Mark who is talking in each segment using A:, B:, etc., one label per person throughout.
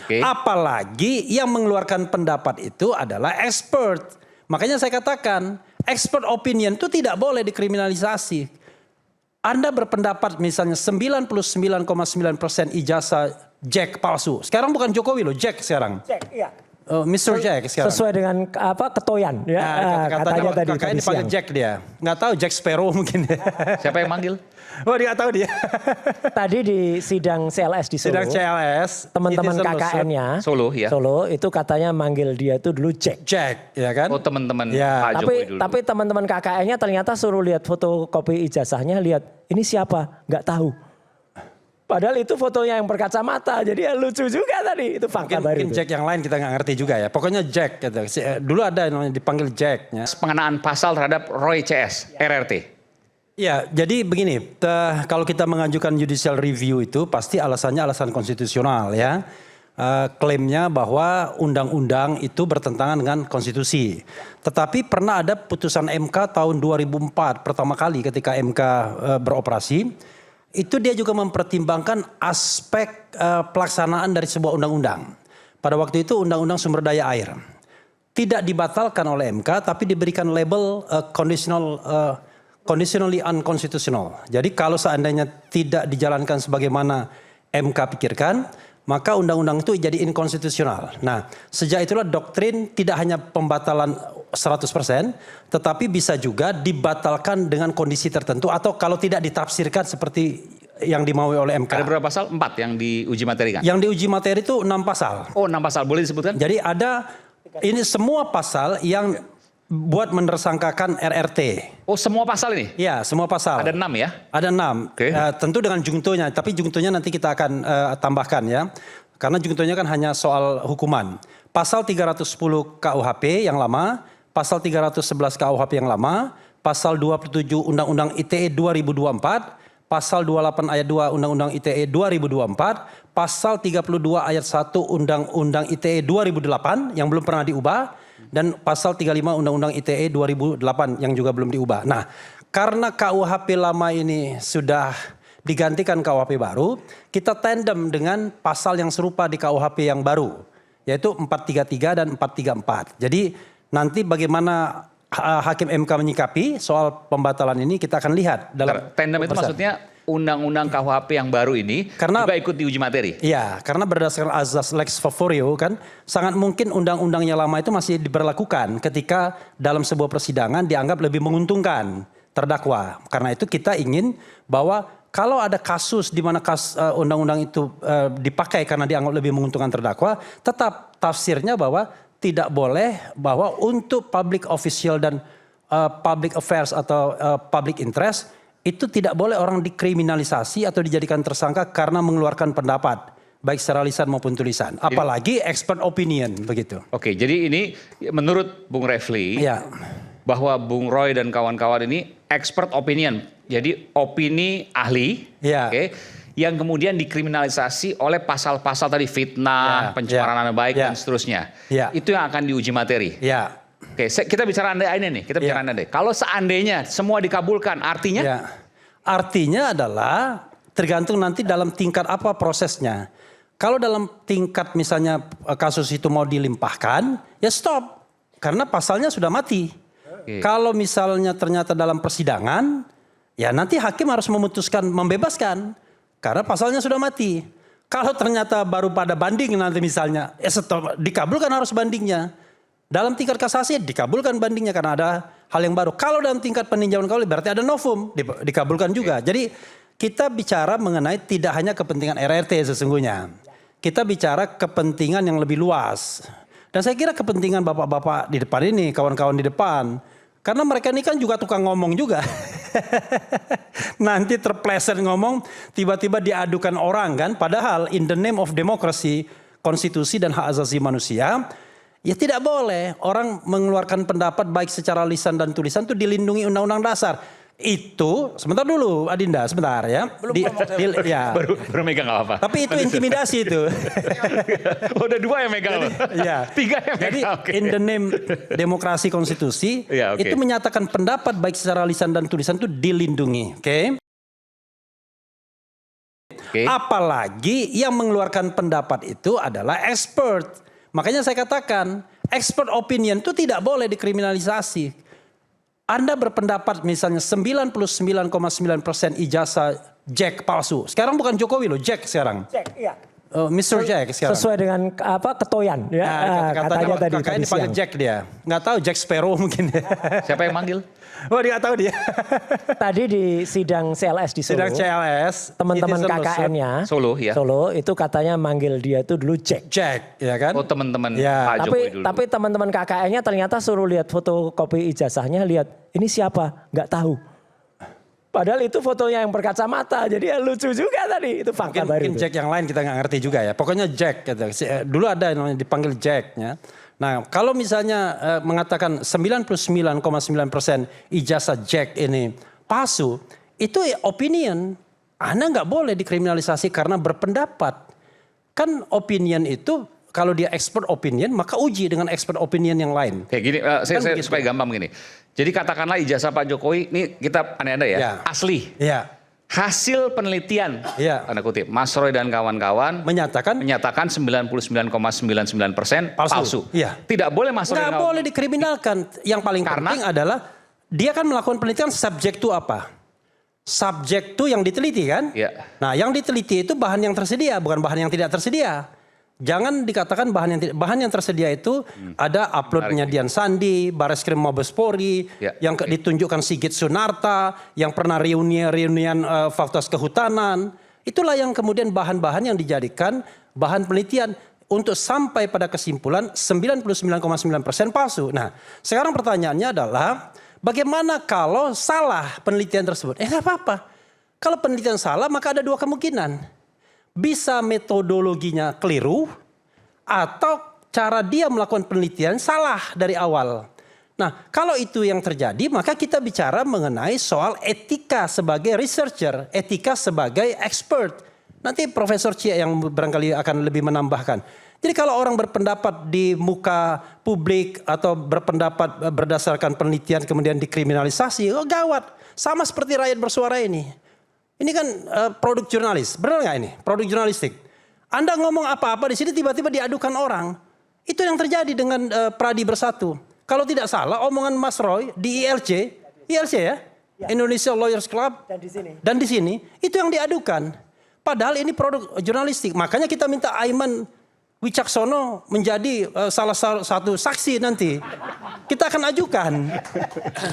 A: Apalagi yang mengeluarkan pendapat itu adalah expert. Makanya saya katakan expert opinion itu tidak boleh dikriminalisasi. Anda berpendapat misalnya 99,9% ijazah Jack palsu. Sekarang bukan Jokowi loh, Jack sekarang.
B: Jack, iya.
A: Mr. Jack sekarang.
B: Sesuai dengan ketoyan ya.
A: Katanya tadi dipanggil Jack dia. Nggak tahu Jack Sparrow mungkin.
C: Siapa yang manggil?
A: Oh dia nggak tahu dia.
B: Tadi di sidang CLS di Solo.
A: Sidang CLS.
B: Teman-teman KKN-nya.
C: Solo ya.
B: Solo itu katanya manggil dia itu dulu Jack.
A: Jack ya kan.
C: Oh teman-teman
A: ya.
C: Pak Jokowi dulu.
B: Tapi teman-teman KKN-nya ternyata suruh lihat fotokopi ijazahnya, lihat ini siapa, nggak tahu. Padahal itu fotonya yang berkacamata, jadi ya lucu juga tadi, itu fakta baru.
A: Mungkin Jack yang lain kita nggak ngerti juga ya. Pokoknya Jack gitu. Dulu ada yang dipanggil Jack. Ya.
C: Pengenaan pasal terhadap Roy CS, RRT.
A: Ya, jadi begini, kalau kita mengajukan judicial review itu pasti alasannya alasan konstitusional ya. Klaimnya bahwa undang-undang itu bertentangan dengan konstitusi. Tetapi pernah ada putusan MK tahun 2004 pertama kali ketika MK beroperasi. Itu dia juga mempertimbangkan aspek pelaksanaan dari sebuah undang-undang. Pada waktu itu undang-undang sumber daya air. Tidak dibatalkan oleh MK tapi diberikan label conditionally unconstitutional. Jadi kalau seandainya tidak dijalankan sebagaimana MK pikirkan, maka undang-undang itu jadi inkonstitusional. Nah, sejak itulah doktrin tidak hanya pembatalan 100%, tetapi bisa juga dibatalkan dengan kondisi tertentu atau kalau tidak ditafsirkan seperti yang dimaui oleh MK.
C: Ada berapa pasal? 4 yang diuji materi kan?
A: Yang diuji materi itu 6 pasal.
C: Oh 6 pasal, boleh disebutkan?
A: Jadi ada ini semua pasal yang buat menersangkakan RRT.
C: Oh semua pasal ini?
A: Ya semua pasal.
C: Ada 6 ya?
A: Ada 6. Tentu dengan jungtonya, tapi jungtonya nanti kita akan tambahkan ya. Karena jungtonya kan hanya soal hukuman. Pasal 310 KUHP yang lama, pasal 311 KUHP yang lama, pasal 27 Undang-Undang ITE 2024, pasal 28 ayat 2 Undang-Undang ITE 2024, pasal 32 ayat 1 Undang-Undang ITE 2008 yang belum pernah diubah, dan pasal 35 Undang-Undang ITE 2008 yang juga belum diubah. Nah, karena KUHP lama ini sudah digantikan KUHP baru, kita tandem dengan pasal yang serupa di KUHP yang baru, yaitu 433 dan 434. Jadi nanti bagaimana Hakim MK menyikapi soal pembatalan ini kita akan lihat dalam
C: tandem itu maksudnya undang-undang KUHP yang baru ini karena juga ikut diuji materi.
A: Iya, karena berdasarkan azas lex favorio kan sangat mungkin undang-undangnya lama itu masih diberlakukan ketika dalam sebuah persidangan dianggap lebih menguntungkan terdakwa. Karena itu kita ingin bahwa kalau ada kasus di mana undang-undang itu dipakai karena dianggap lebih menguntungkan terdakwa, tetap tafsirnya bahwa tidak boleh bahwa untuk public official dan public affairs atau public interest itu tidak boleh orang dikriminalisasi atau dijadikan tersangka karena mengeluarkan pendapat baik secara lisan maupun tulisan. Apalagi expert opinion begitu. Oke,
C: jadi ini menurut Bung Refli bahwa Bung Roy dan kawan-kawan ini expert opinion. Jadi opini ahli. Yang kemudian dikriminalisasi oleh pasal-pasal tadi fitnah, pencemaran nama baik dan seterusnya. Itu yang akan diuji materi. Oke, kita bicara andai-andai nih, kita bicara andai. Kalau seandainya semua dikabulkan, artinya?
A: Artinya adalah tergantung nanti dalam tingkat apa prosesnya. Kalau dalam tingkat misalnya kasus itu mau dilimpahkan, ya stop. Karena pasalnya sudah mati. Kalau misalnya ternyata dalam persidangan, ya nanti hakim harus memutuskan membebaskan. Karena pasalnya sudah mati. Kalau ternyata baru pada banding nanti misalnya, ya stop, dikabulkan harus bandingnya. Dalam tingkat kasasi dikabulkan bandingnya karena ada hal yang baru. Kalau dalam tingkat peninjauan kembali berarti ada novum, dikabulkan juga. Jadi kita bicara mengenai tidak hanya kepentingan RRT sesungguhnya. Kita bicara kepentingan yang lebih luas. Dan saya kira kepentingan bapak-bapak di depan ini, kawan-kawan di depan. Karena mereka ini kan juga tukang ngomong juga. Nanti terpleset ngomong, tiba-tiba diadukan orang kan. Padahal in the name of democracy, konstitusi dan hak asasi manusia, ya tidak boleh orang mengeluarkan pendapat baik secara lisan dan tulisan itu dilindungi Undang-Undang Dasar. Itu sebentar dulu Adinda, sebentar ya.
C: Baru megang apa-apa.
A: Tapi itu intimidasi itu.
C: Udah 2 yang megang.
A: Jadi,
C: 3 yang megang.
A: Jadi in the name demokrasi konstitusi itu menyatakan pendapat baik secara lisan dan tulisan itu dilindungi. Apalagi yang mengeluarkan pendapat itu adalah expert. Makanya saya katakan expert opinion itu tidak boleh dikriminalisasi. Anda berpendapat misalnya 99,9% ijazah Jack palsu. Sekarang bukan Jokowi loh, Jack sekarang.
B: Jack, iya.
A: Mr. Jack sekarang.
B: Sesuai dengan ketoyan ya.
A: Katanya tadi kakaknya dipanggil Jack dia. Nggak tahu Jack Sparrow mungkin.
C: Siapa yang manggil?
A: Oh dia nggak tahu dia.
B: Tadi di sidang CLS di Solo.
A: Sidang CLS.
B: Teman-teman KKN-nya.
C: Solo ya.
B: Solo itu katanya manggil dia itu dulu Jack.
A: Jack ya kan.
C: Oh teman-teman
A: Ya.
C: Pak Jokowi dulu.
B: Tapi teman-teman KKN-nya ternyata suruh lihat fotokopi ijazahnya, lihat ini siapa, nggak tahu. Padahal itu fotonya yang berkacamata, jadi ya lucu juga tadi. Itu fakta baru.
A: Mungkin Jack yang lain kita nggak ngerti juga ya. Pokoknya Jack gitu. Dulu ada yang namanya dipanggil Jack ya. Nah kalau misalnya mengatakan 99,9% ijazah Jack ini palsu, itu opinion. Anda nggak boleh dikriminalisasi karena berpendapat. Kan opinion itu kalau dia expert opinion maka uji dengan expert opinion yang lain.
C: Kayak gini, saya supaya gampang begini. Jadi katakanlah ijazah Pak Jokowi, ini kita andai-andai ya, asli.
A: Ya.
C: Hasil penelitian, tanda kutip, Mas Roy dan kawan-kawan menyatakan 99,99% palsu.
A: Iya.
C: Tidak boleh Mas Roy.
A: Nggak boleh dikriminalkan. Yang paling penting adalah dia kan melakukan penelitian subjek itu apa? Subjek itu yang diteliti kan?
C: Iya.
A: Nah yang diteliti itu bahan yang tersedia, bukan bahan yang tidak tersedia. Jangan dikatakan bahan yang tersedia itu ada uploadnya Dian Sandi, Bareskrim Mabes Polri, yang ditunjukkan Sigit Sunarta, yang pernah reunian Fakultas Kehutanan. Itulah yang kemudian bahan-bahan yang dijadikan bahan penelitian untuk sampai pada kesimpulan 99,9% palsu. Nah, sekarang pertanyaannya adalah bagaimana kalau salah penelitian tersebut? Nggak apa-apa. Kalau penelitian salah maka ada dua kemungkinan. Bisa metodologinya keliru atau cara dia melakukan penelitian salah dari awal. Nah kalau itu yang terjadi maka kita bicara mengenai soal etika sebagai researcher, etika sebagai expert. Nanti Profesor Cia yang barangkali akan lebih menambahkan. Jadi kalau orang berpendapat di muka publik atau berpendapat berdasarkan penelitian kemudian dikriminalisasi, oh gawat. Sama seperti rakyat bersuara ini. Ini kan produk jurnalis, benar nggak ini? Produk jurnalistik. Anda ngomong apa-apa di sini tiba-tiba diadukan orang. Itu yang terjadi dengan Pradi Bersatu. Kalau tidak salah, omongan Mas Roy di ILC ya, Indonesia Lawyers Club, dan di sini itu yang diadukan. Padahal ini produk jurnalistik. Makanya kita minta Aiman Wicaksono menjadi salah satu saksi nanti. Kita akan ajukan.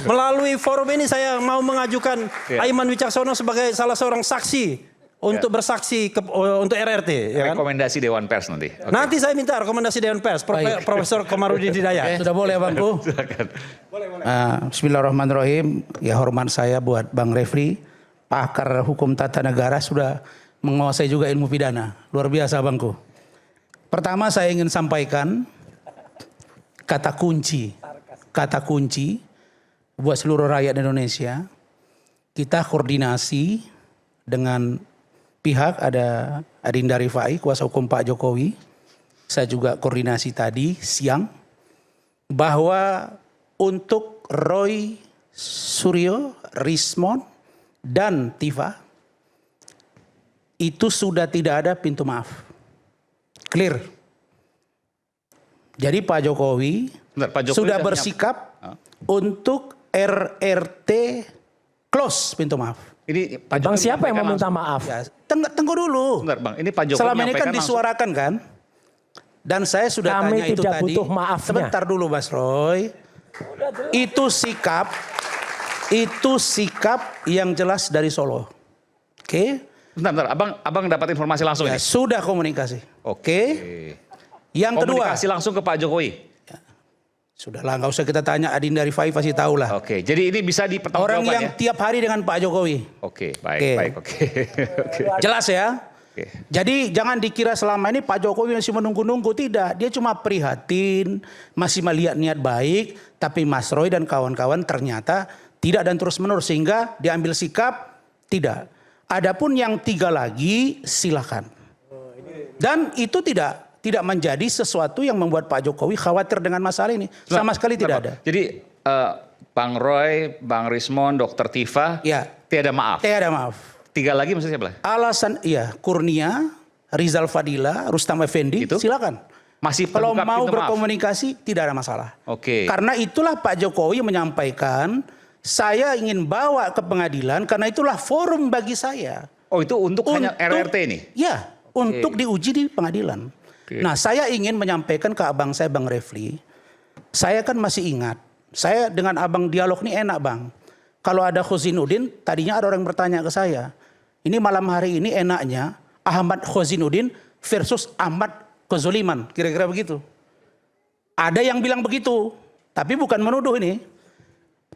A: Melalui forum ini saya mau mengajukan Aiman Wicaksono sebagai salah seorang saksi untuk bersaksi untuk RRT. Ya kan?
C: Rekomendasi Dewan Pers nanti. Okay.
A: Nanti saya minta rekomendasi Dewan Pers, Profesor Komarudin Hidayat.
D: Sudah boleh Bangku? Bismillahirrahmanirrahim. Ya hormat saya buat Bang Refli, pakar hukum tata negara, sudah menguasai juga ilmu pidana. Luar biasa Bangku. Pertama saya ingin sampaikan kata kunci buat seluruh rakyat Indonesia. Kita koordinasi dengan pihak, ada Adinda Rifai, kuasa hukum Pak Jokowi. Saya juga koordinasi tadi siang bahwa untuk Roy Suryo, Rismon dan Tifa itu sudah tidak ada pintu maaf. Clear. Jadi Pak Jokowi, sudah bersikap untuk RRT close pintu maaf.
C: Ini
B: Pak Bang siapa yang meminta maaf?
D: Ya, tunggu dulu.
C: Bentar, Bang. Ini Pak Jokowi
D: selama ini kan disuarakan kan? Dan saya sudah tanya itu tadi.
B: Butuh maafnya.
D: Sebentar dulu Mas Roy. Itu sikap yang jelas dari Solo. Oke?
C: Bentar, abang dapat informasi langsung
D: ya,
C: ini?
D: Sudah komunikasi. Oke. Yang kedua.
C: Komunikasi langsung ke Pak Jokowi?
D: Ya. Sudahlah, nggak usah kita tanya, Adinda Rifai pasti tahu lah.
C: Oke, jadi ini bisa dipertanggungjawabkan
D: orang yang tiap hari dengan Pak Jokowi.
C: Oke, baik.
D: Jelas ya? Oke. Jadi jangan dikira selama ini Pak Jokowi masih menunggu-nunggu. Tidak, dia cuma prihatin, masih melihat niat baik. Tapi Mas Roy dan kawan-kawan ternyata tidak dan terus-menerus. Sehingga diambil sikap, tidak. Adapun yang 3 lagi silakan. Dan itu tidak menjadi sesuatu yang membuat Pak Jokowi khawatir dengan masalah ini. Sama sekali tidak ada.
C: Jadi Bang Roy, Bang Rismon, Dr. Tifa,
D: ya,
C: tiada maaf.
D: Tiada maaf.
C: 3 lagi maksudnya siapa?
D: Alasan, iya, Kurnia, Rizal Fadila, Rustam Effendi,
C: Itu?
D: silakan.
C: Masih
D: Kalau
C: terbuka
D: mau
C: pintu maaf?
D: berkomunikasi tidak ada masalah.
C: Oke.
D: Karena itulah Pak Jokowi menyampaikan, saya ingin bawa ke pengadilan karena itulah forum bagi saya.
C: Oh itu untuk hanya RRT ini?
D: Ya, untuk diuji di pengadilan. Nah saya ingin menyampaikan ke abang saya Bang Refli, saya kan masih ingat, saya dengan abang dialog ini enak Bang. Kalau ada Khozinuddin, tadinya ada orang bertanya ke saya, ini malam hari ini enaknya Ahmad Khozinuddin versus Ahmad kezoliman, kira-kira begitu. Ada yang bilang begitu, tapi bukan menuduh ini.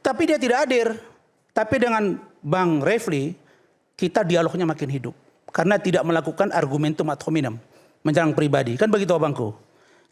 D: Tapi dia tidak hadir. Tapi dengan Bang Refli, kita dialognya makin hidup. Karena tidak melakukan argumentum ad hominem, menyerang pribadi. Kan begitu abangku?